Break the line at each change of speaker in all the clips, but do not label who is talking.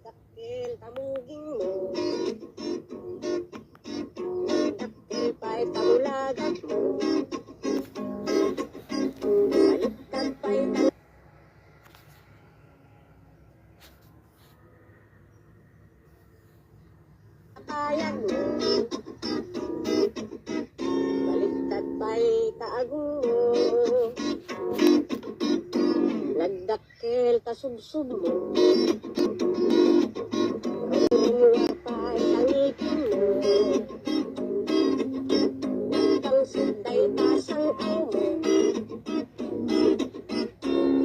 Dakil tamuging mo, dakil pa'y tamulagat mo, baliktad pa'y tatayag mo, baliktad pa'y taagong mo, nagdakil tasubsub mo, rumuluwa pa'y tangipin mo, nagtangsuday tasang aw mo,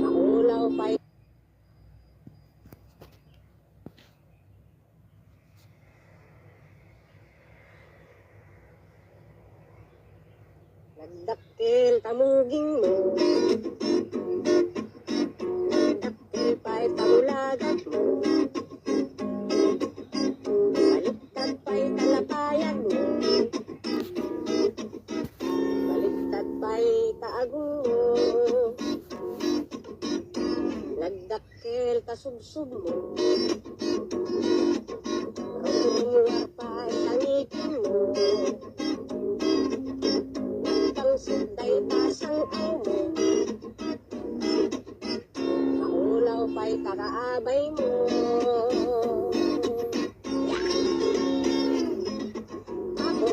maulaw pa'y nagdakil tamuging mo, nagdakil pa'y tamulagat mo, baliktad pa'y talapayag mo, baliktad pa'y taagong mo, nagdakil tasubsub mo, rumuluwa pa'y tangipin mo, suday tasang aw mo, maulaw pa'y kakaabay mo. Ako,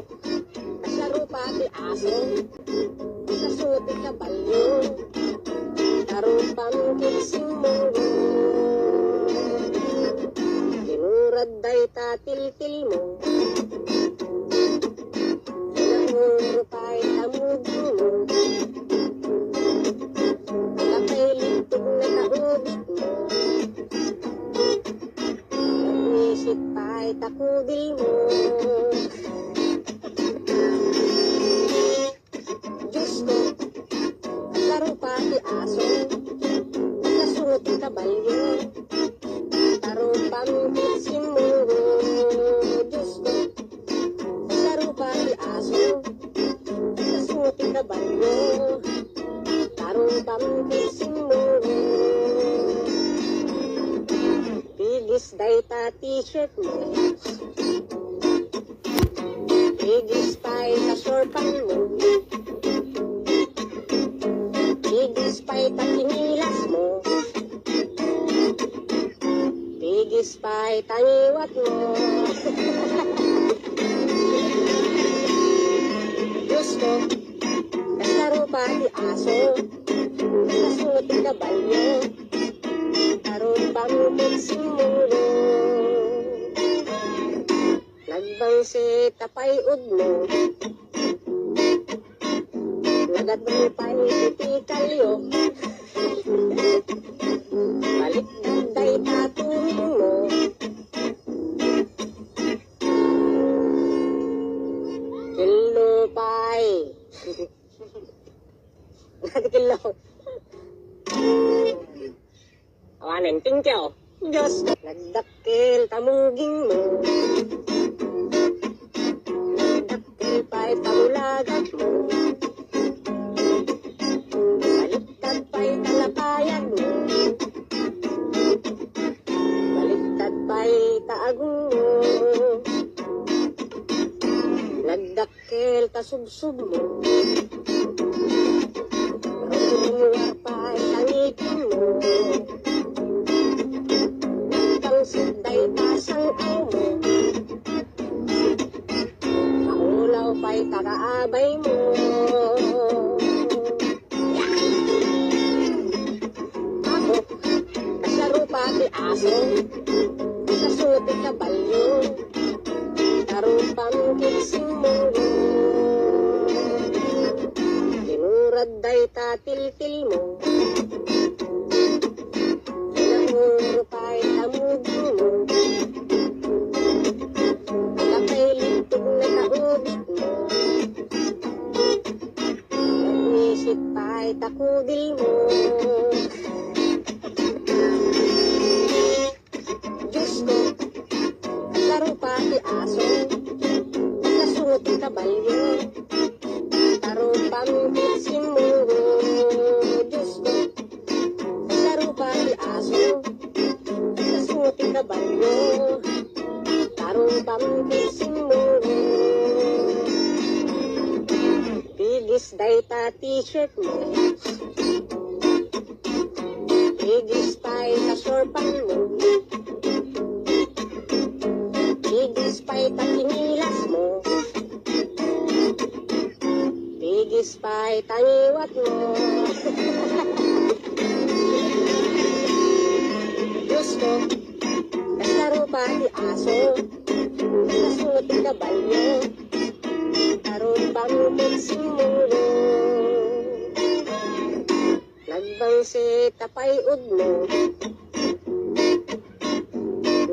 kasaro pati aso, kasuti kabalyo, tarupang kiksing mo. Tinurad day tatil-til mo, tinamuro pa'y tamugin mo, kapay lintog na kaubit mo, nagwisip pa'y takudil mo. Diyos ko, kasaro pati aso, kasuti kabalyo, tarupang kiksing mo. Diyos ko, kasaro pati aso, kasuti kabalyo, tarupang kiksing mo. Tigis day ta t-shirt mo, tigis pa'y kasorpan mo, tigis pa'y takinilas mo, tigis pa'y tangiwat mo. Diyos ko, kasaro pati aso, kasuti kabalyo, tarupang kiksing mo. Nagbangsi tapay udmo, nagadmo pa'y itikalyo, baliktad day tatuhin mo, kilo pa'y kilo awanin tingkyaw. Diyos, nagdakil tamuging mo, nagdakil pa'y tamulagat mo, baliktad pa'y talapayag mo, baliktad pa'y taagong mo, nagdakil tasubsub mo, rumuluwa pa'y tangipin mo, suday tasang aw mo, maulaw pa'y kakaabay mo. Ako, kasaro pati aso, kasuti kabalyo, tarupang kiksing mo. Tinurad day tatil-til mo, tinamuro pa'y tamugin mo, kapay lintog na kaubit mo, nagwisip pa'y takudil mo. Diyos ko, kasaro pati aso, kasuti kabalyo, tarupang kiksing mo. Diyos ko, kasaro pati aso, kasuti kabalyo, dayta t-shirt mo. Igispay ta sorpan mo. Igispay ta kinilas mo. Igispay ta ngiwat mo. Diyos ko, kasaro pa ti aso. Kasunod ti kabalyo. Karoon bang pagsimulo. Nagbangsi tapay udmo.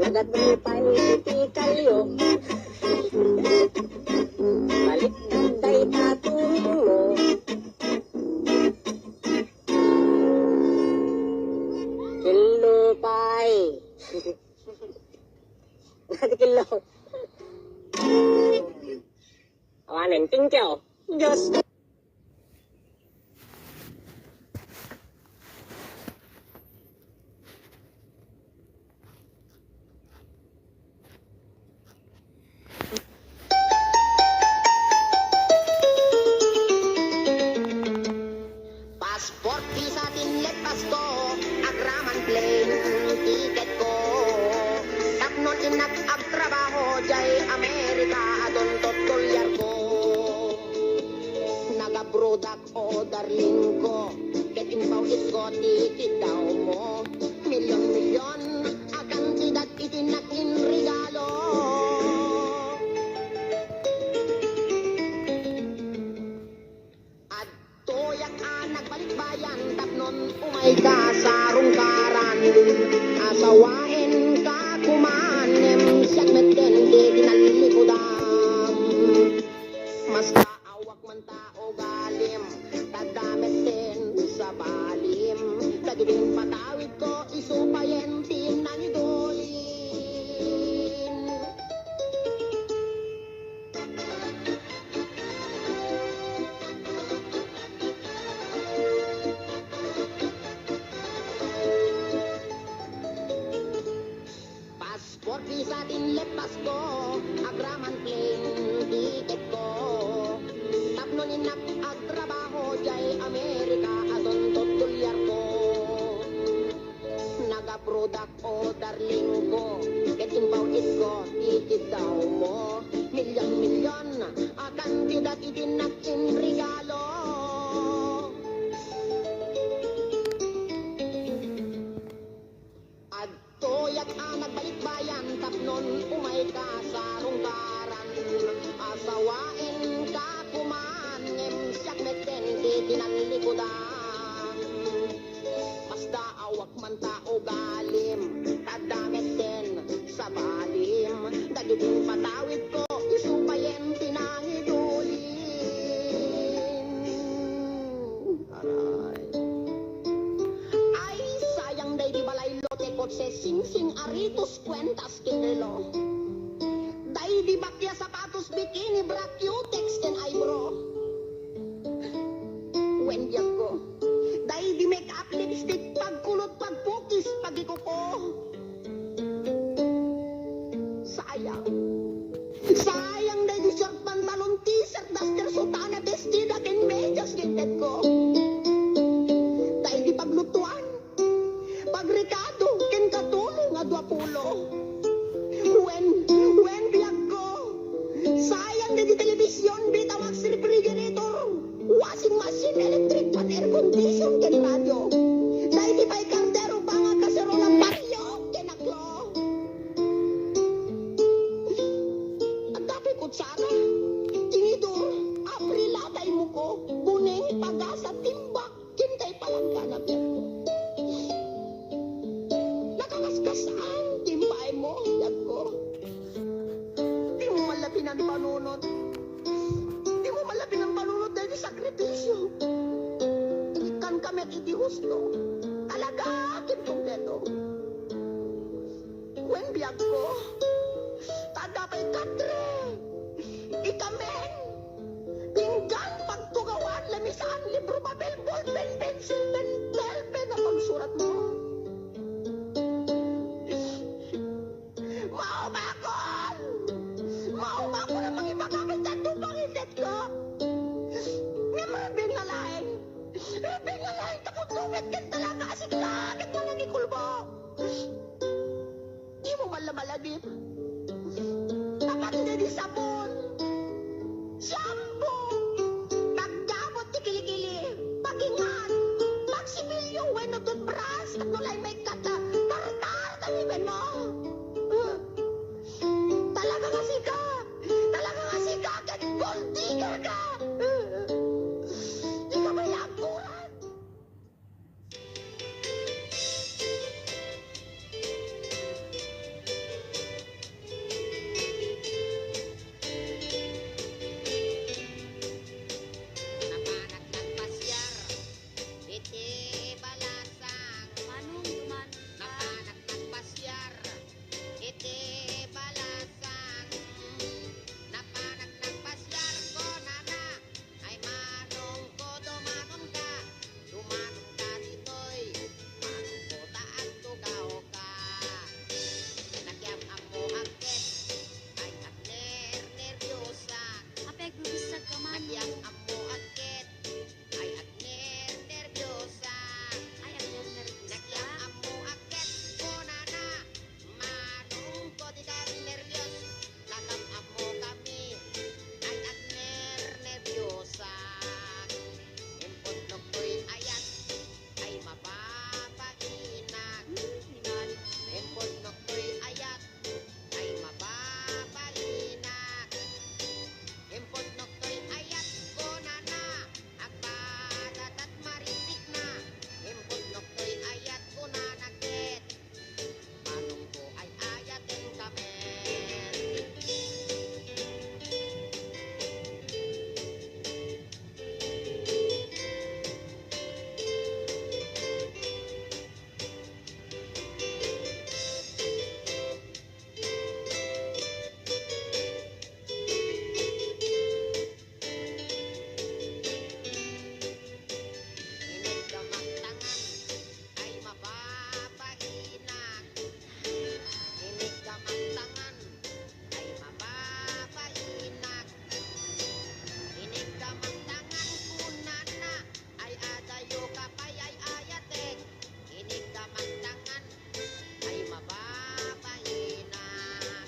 Nagadrupay iti kalyo. Balik day tatuhin mo. Kilupay. Natikilo. Awanin, tingkyo. Diyos.
Passport, visa, tinlet, pasko, agraman plane, ticket ko. Tapnon inak agtrabaho, jay Amerika, adon totolyar ko. Nagabrodak o darling ko, ketin paulit ko, ticket daw mo. Milyon-milyon, akan sidat itinakin regalo. Nagbalikbayan, tapnon umay ka sa rungkaran. Asawain ka kumanem, siyak meten di dinalikudan. Mas kaawak man tao galim, tadamit din sa balim. Kadibing patawid ko, isupayen tin ng idolin. Passport, visa, tinlet, pasko, agraman plane, ticket ko. Tapnon inak agtrabaho, jay Amerika, adon totolyar ko. Nagaprodak o darling ko, ketin bawit ko, ticket daw mo. Milyon-milyon, akan tidat itinakin regalo. Toyak nagbalikbayan, tapnon umay ka sa rungkaran. Asawain ka kumanem, siyak meten di dinalikudan. Basta awak man tao galim, kadamit din sa balim. Dagibing patawid ko, isupayen tinangidulin. Aray. Ay, sayang day di balay kotse sing-sing aritos kwentas kinelo. Day di bakya sapatos bikini bra cutex ken eyebrow. Wendiag ko. Day di make up lipstick pagkulot pagpukis pagikuko. Sayang. Sayang day di short pantalon t-shirt duster sutana bestida ken medyas gintet ko. Day di paglutuan. Pagrekado, ken katulong nga 20. When biyag ko, sayang na di telebisyon, bitawag sa refrigerator, washing machine, electric pan, air condition, ken radio. Dahil di pa'y kardero, banga kaserola, baryo, ken aklo. At dapat kutsara, tinidor, aprilatay mo ko, buneng, pagasa, timbak, kintay palang ganap yan ko. Nakakasaan, timbay mo, yag ko. Di mo malapin ang panunod. Di mo malapin ang panunod dahil sakripisyo. Ikan kami at iti husto. Talaga, akin kumpleto. When biyag ko, tadapay katre. Ikamen. Pinggan, pagtugawan, lamisan, libro, papel, ballpen, pencil, pen, pen, na pagsurat mo. Mauma ko na mga ipagamit at tupang indet ko. Nga mga sabon, shampoo, pagdamot ti kilikili, pagingan, pagsipilyo, weno toothbrush, at nulay may kata, tartar, taliban mo. Talaga kasi ka, kahit gold digger ka. Di ka may laguran. Napanak ng pasyar, iti balasang.
Manong duman
Napanak ng pasyar, iti balasang. Napanak ng pasyar ko nana, ay manong ko dumanon ka. Dumanon ka dito'y, manong ko taan tugaw ka. Nagyam amo akit, ay akner nervyosa.
apeg lubisag ka man.
Nagyam amo akit, ay akner nervyosa.
Ay, ang nervous
Nagyam
ka.
amo akit ko nana, manong ko di ka neryos. Nakam amo kami, ay akner nervyosa. Impot no ko'y ayat, ay mapapainak.
Hinalit.
Impot no ko'y ayat, ay mapapalinak. Impot no ko'y ayat ko nana, agpadat at maritik na. Impot no ko'y ayat ko nanakit, manong ko ay ayatin kami. Inig ka magtangan, ay mapapainak. Inig ka magtangan, ay mapapainak. Inig ka magtangan, kunana, ay adayo ka pa'y ay ayatek. Inig ka magtangan, ay mapapainak.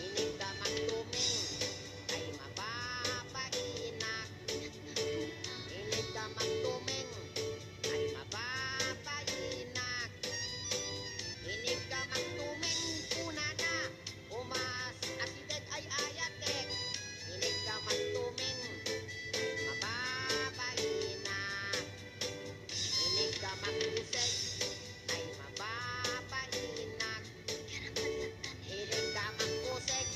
Inig ka magtuming, ay mapapainak. Inig ka magtuming, ay mapapainak. Inig ka magtuming, kunana, umas asideg ay ayatek. Inig ka magtuming, ay mapapainak. Inig ka magkusek, ay mapapainak. Inig ka magkusek,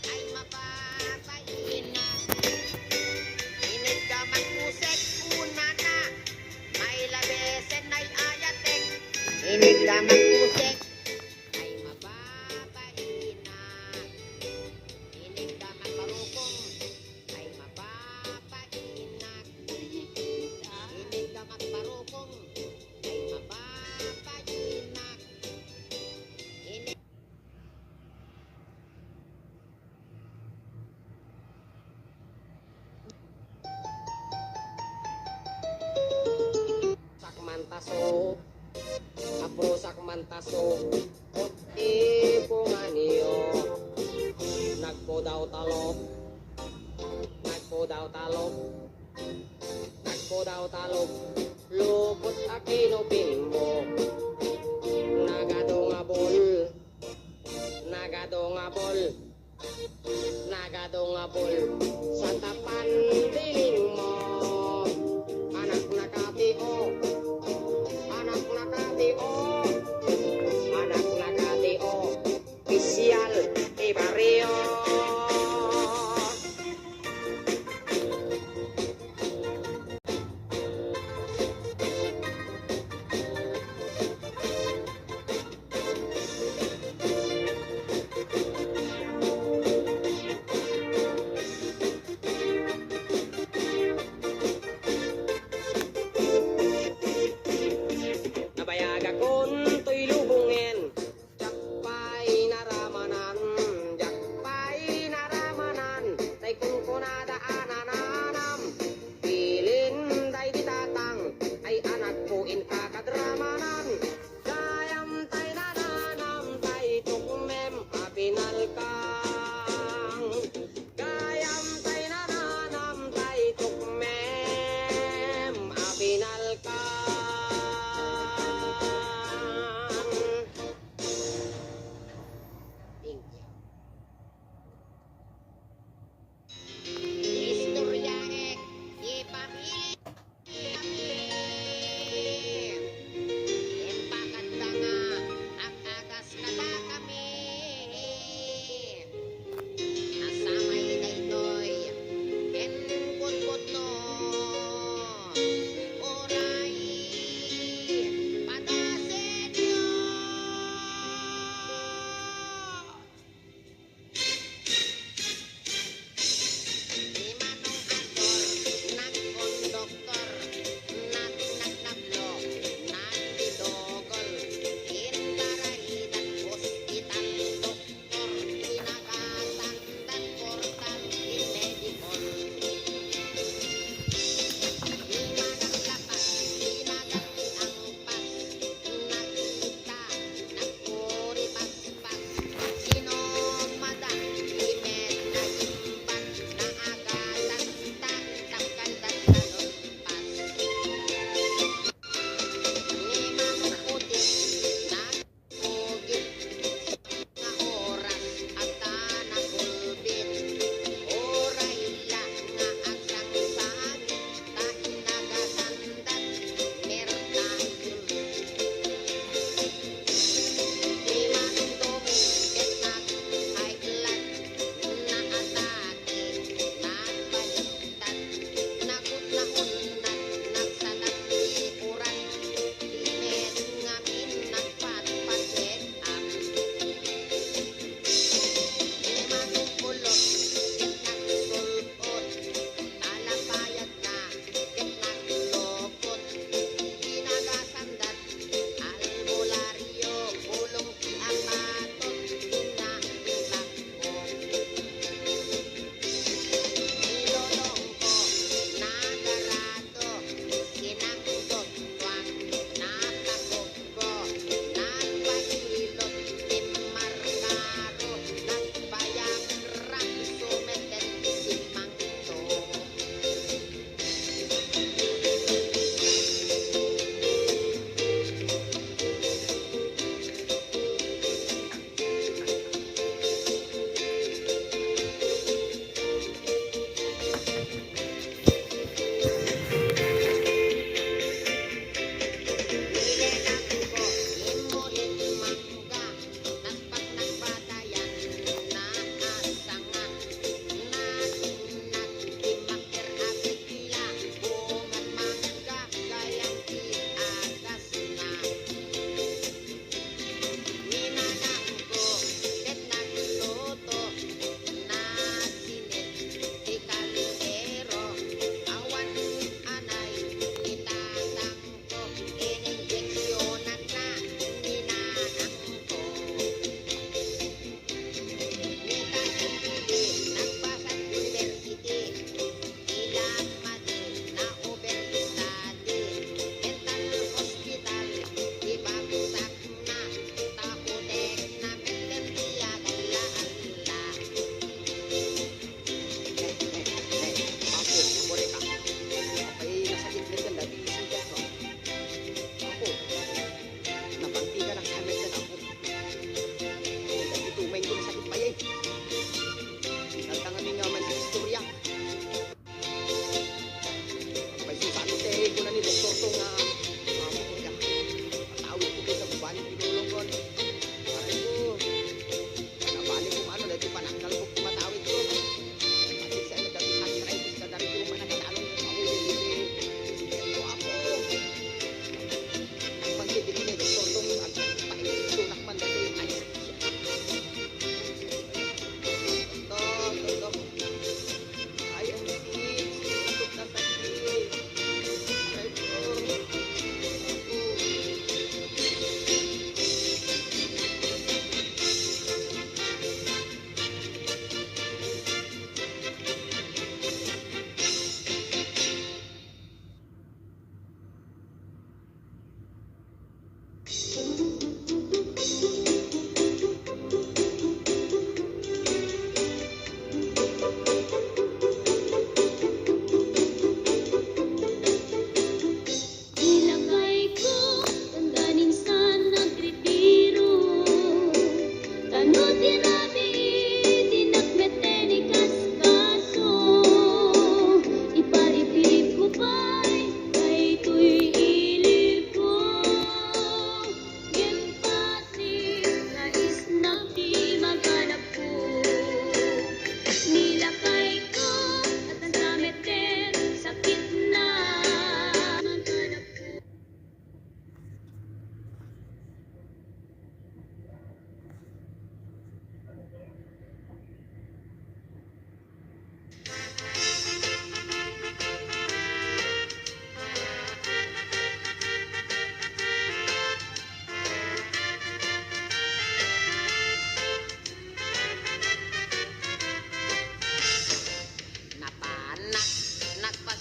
ay mapapainak. Inig ka magkusek, kunana, may labesen ay ayatek. Inig ka magkusek, ay mapapainak. Inig ka magparukong, ay mapapainak. Inig ka magparukong, ay mapapainak. Inig sakmantaso, apro sakmantaso, puti punganiyo, nagpodaw talop, nagpodaw talop, nagpodaw talop, lupot akino bimbo, nagadong abol, nagadong abol, nagadong abol, sa tapan diling mo, anak nakatio, anak nakatio, anak nakatio, opisyal di barrio.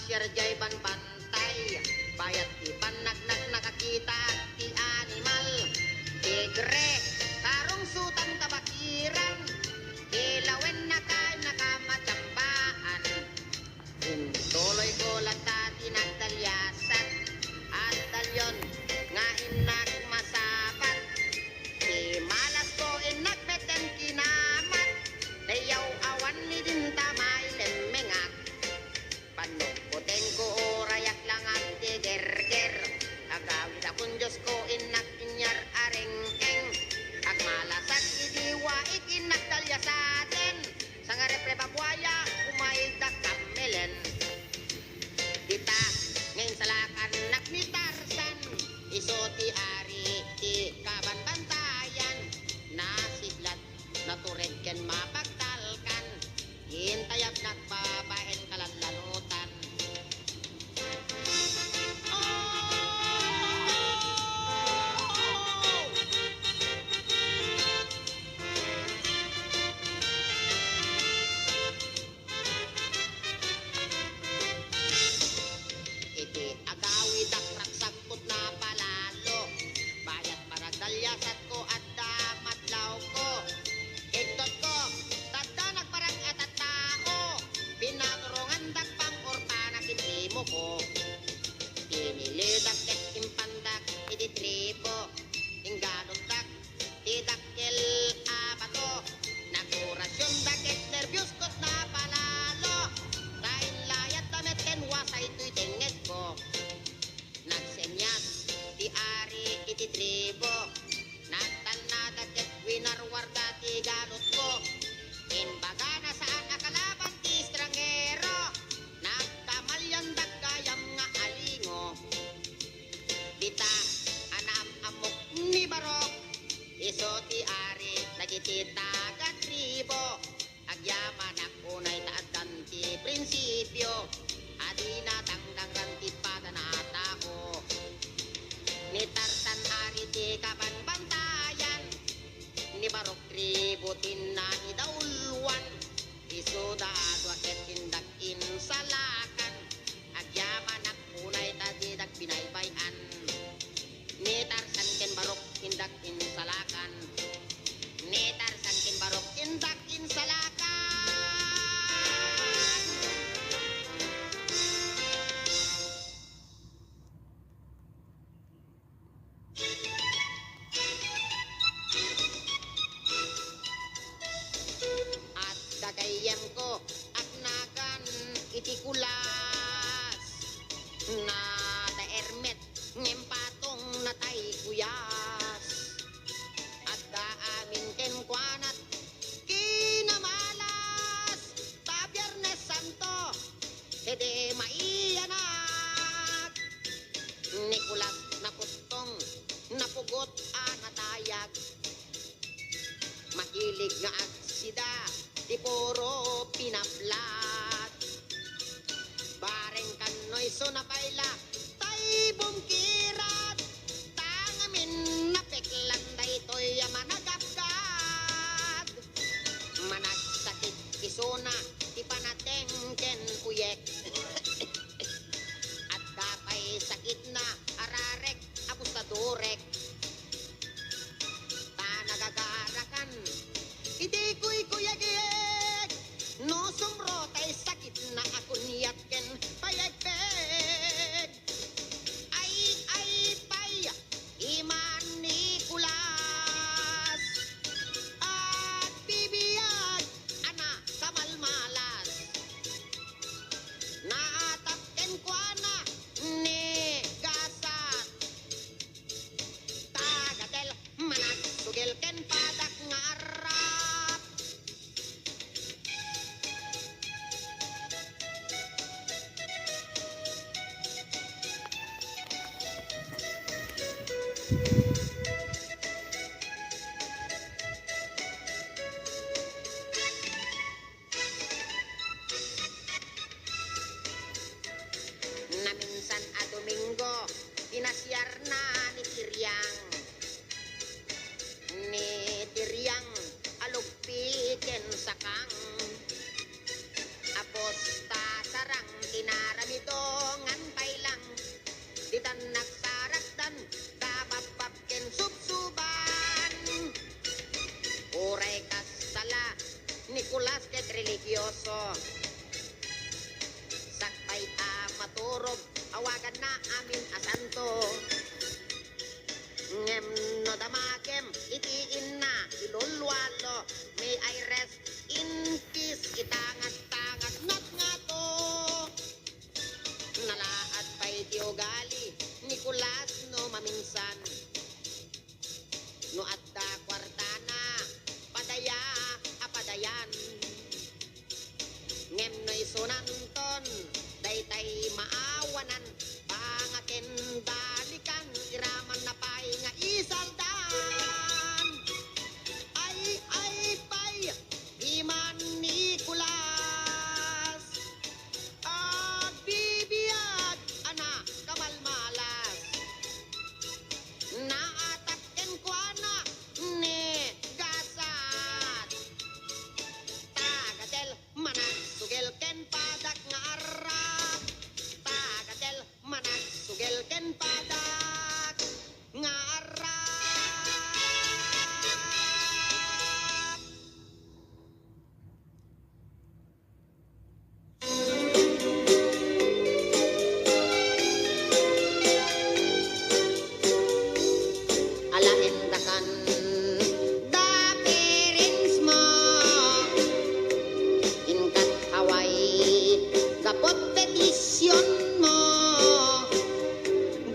nasyar jay banbantay. Bayat ti panagnak nakakita ti animal. Tigre, karong sutan kabakiran. Ilawen na kayo nakamatsambaan. Tuloy ko lang tati nagdalyasan. At dalyon nga inak masapat. Di malas ko inak beten kinamat. Dayaw awan ni din tamay lemengak. Panugputen ko rayak lang at tiger-ger. Agawid akong Diyos ko inak inyar areng-eng. Ag malasag idiwa ikinak dalya sa atin. Sa nga repre babuaya umayda kamelen. Dita ngayon sa lakan nak ni Tarzan. Iso ti ari ti kabanbantayan. Nasiglat natured ken mapagtalkan. Hintayap nagbabaen kalanlanutan. Iti agawid ak raksagpot na palalo. Bayat maragdalyasat ko at damatlaw ko. Iktot ko, tadda nagparang at tao. Pinaturongan dakpang orpana kinimo ko. Pinilidak ket impandak iti tribo. Ingganong dak, tidakkel apato. Nagurasyon daket nervyos kot na palalo. Kain layat damit ken wasay tuy tenget ko. Nagsenyas ti ari iti tribo. Nagtanada ket winarwarda ti galot ko. Imbaga na saan nakalaban ti stranggero. Nagkamalyan daggayam nga alingo. Dita anam amok ni barok. Iso ti ari dagiti taga tribo. Agyaman akunay taaddan ti prinsipyo. Adi na tangdang ranti pada na tao. Ni Tarzan ari ti kabanbantayan. Ni barok tribo tinna idaulwan. Iso daadwa ket tindak insalakan. Agyaman akunay tadi dak binaybayan. Ni Tarzan ken barok tindak insalakan. Ni Tarzan ken barok tindak insalakan. At dagayem ko agnagan iti kulas. Na da ermet ngempatong natay kuyas. At da amin ken kwanat kinamalas. Ta Biyernes Santo ede maiyanak. Nikulas na putong napugot anatayag. Mahilig nga agsida di puro pinaplat. Bareng kanoy so napaila tay bungkirat. Tangamin napeklan daytoy managapgag. Managsakit isona ti panateng ken uyek. At dapay sakit na ararek apustadorek. Ta nagagarakan iti kuy kuyagiyek. No sumro tay sakit na akon yatken payagpeg. Ay pay iman Nicolas. At bibiyag ana kamalmalas. Naatapken ko ana ni gasat. Tagadel managsugil ken padak nga arap. Na minsan a Domingo pinasyar na ni Tiryang. Ni Tiryang alugpiken sakang. Apos ta sarang tinaramido awagan na amin asanto. Ngem no damagem, itiin na, ilulwalo, may I rest in peace, itangat-tangat, not nga to. Nalaat pa'y tiogali, Nicolas no maminsan. No adda kwartana, padaya, apadayan. Ngem no'y sunanton, daytay maawanan, pangaken balikan, iraman na pa'y nga isaldan. Ay, pa'y, di man Nicolas. Bibiyag, ana, kamalmalas. Naatakken ko ana, ne, gasat. Tagadel, manag, sugel, ken padak nga arap. Tagadel, manag, sugel, ken padak nga arap. Alaendakan da parents mo inkat Hawaii kapot petisyon mo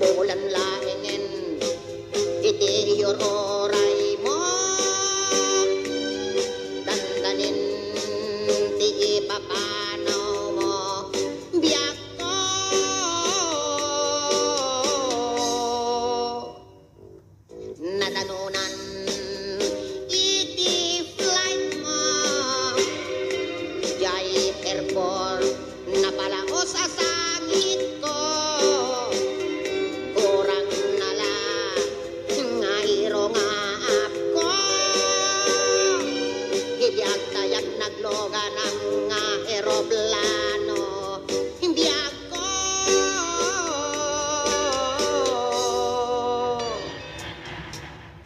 bulan laengen iti your oray mo dandanin ti ipapanaw mo biyak ko nadanunan iti flight mo jay airport napalaos sa sangit ko kurang nala nga iro nga ako hibiyag tayag nagloga ng nga aeroplano hindi ako.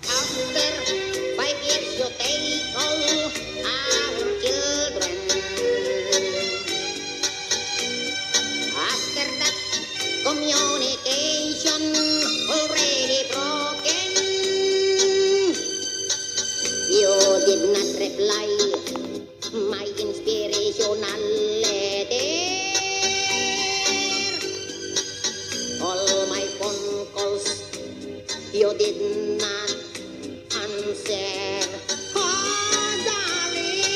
After 5 years you take all our children. After that communication already broken. You did not reply my inspirational letter. All my phone calls you did not answer. Oh, darling.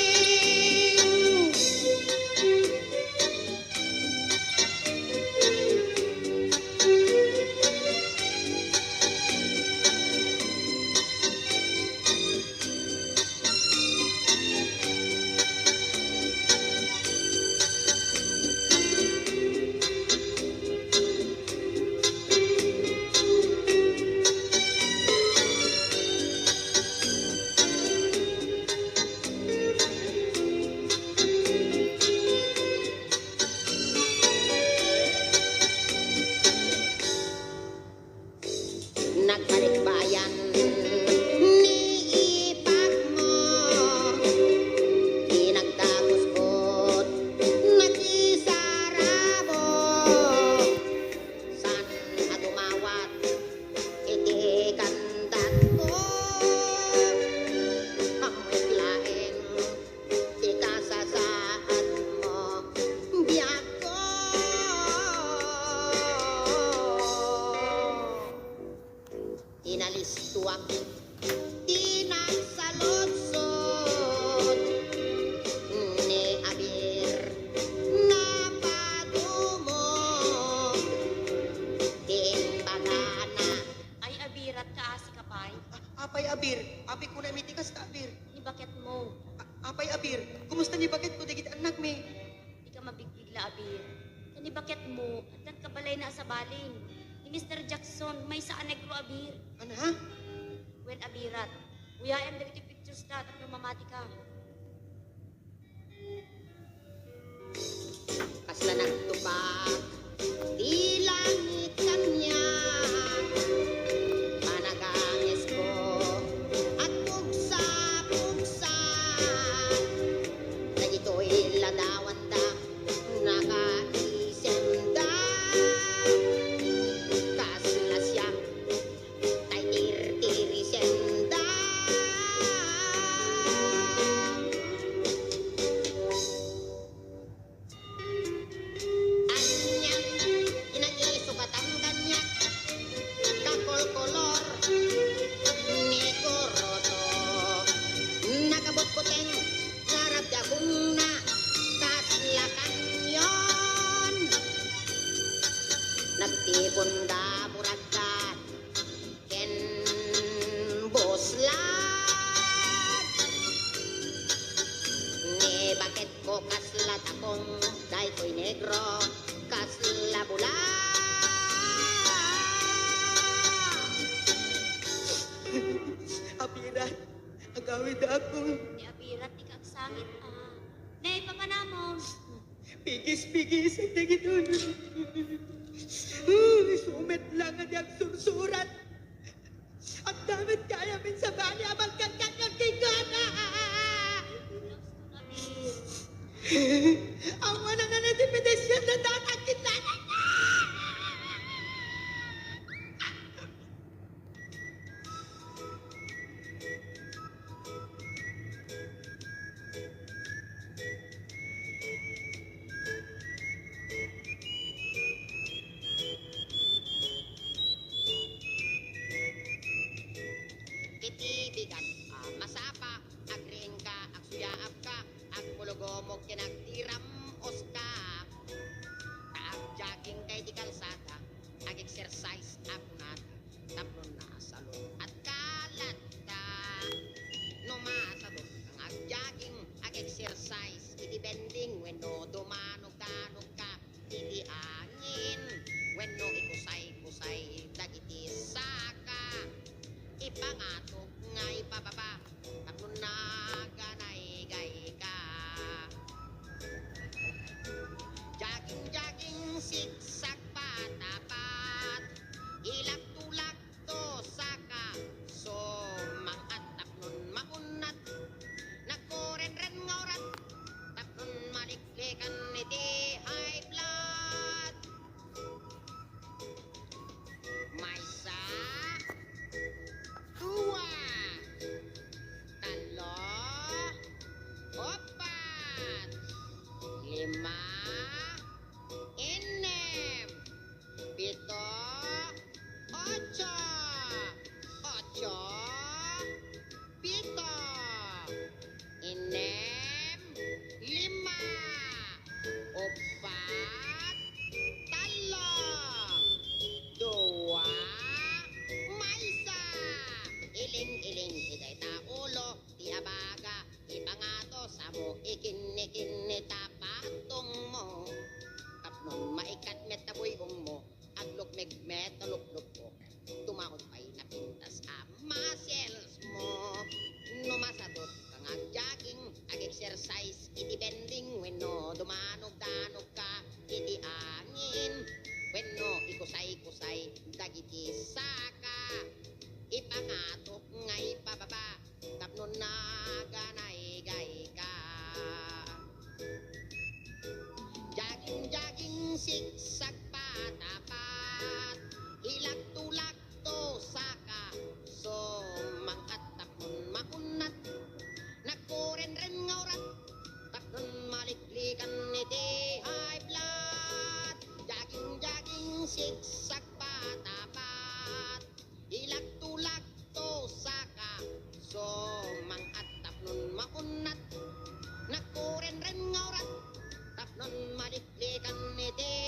Nagbalikbayan ni ipag mo pinagtaguskot nagisarabo san atumawat iti kandat ko amoy lain ti kasasaad mo biyak ko. Inalis tuwag tinagsaludsod ni Abir na padumog timbagana.
Ay abirat ka asi kapay.
Apay Abir, api ko na mitikas ka Abir.
Ni bakit mo?
Apay Abir, kumusta ni bakit ko digit anak mi?
Di ka mabigla abir. Ni bakit mo? At kabalay na sa baling. Ni Mr. Jackson may sa anegro abir.
Ano ha?
When abirat. Uyayam dagiti pictures na at mamamati ka.
Kasla nagtupag di langit kanya panagangis ko at pugsa-pugsa na ito'y ladawan da nakaisem da
Ida ako.
Ni abirat ti kagsangit Nay papanamom.
Pigis-pigis ang dagitun. Sumet lang ang diyang sursurat. Ang damit kaya min sa bali amang kakakakikana.
Abir.
Ang wala na natipidasyon na tatakit na.
Itibigan, masapa, agring ka, agsuyaap ka, agpulugomog kinagtiram oska. Jogging kay di kalsada, ag-exercise ako nata, tapno na salon at kalat ka. Numasadot kang ag-jogging, ag-exercise, iti bending, wenno dumanog-danog ka, iti angin, wenno ikusay-kusay, dagiti saka. Ipangatok nga ipababa, tapno na ganay-gay ka. Jogging, siksak patapat, ilak-tulak to saka, so mangat tapnon maunat, nagkoren-ren nga orat, tapnon maliklikan iti high blood. Maysa, dua, talo, opat, lima, enem, pito, ocho, pito, enem, lima, opat, talo, dua, maysa, iling-iling iday ta ulo, ti abaga, ipangato sa mo, ikin-ikin tapatong mo. Tapnon maikat met tabuyong mo, aglukmeg-met talukluk ko, tumakot pa'y napintas muscles mo. Numasadot kang ag-jogging, ag-exercise, iti bending, wenno dumanog-danog ka, iti angin, wenno ikusay-kusay, dagiti saka. Ipangatok nga ipababa, tapno na ganay-gay ka. Jogging, siksak patapat, hilak-tulak to saka, so mangat tapnon makunat, nagkoren-ren nga orat, tapnon maliklikan iti high blood. Jogging, siksak patapat, ilak-tulak to saka, so mangat tapnon makunat, nagkoren-ren nga orat, tapnon maliklikan iti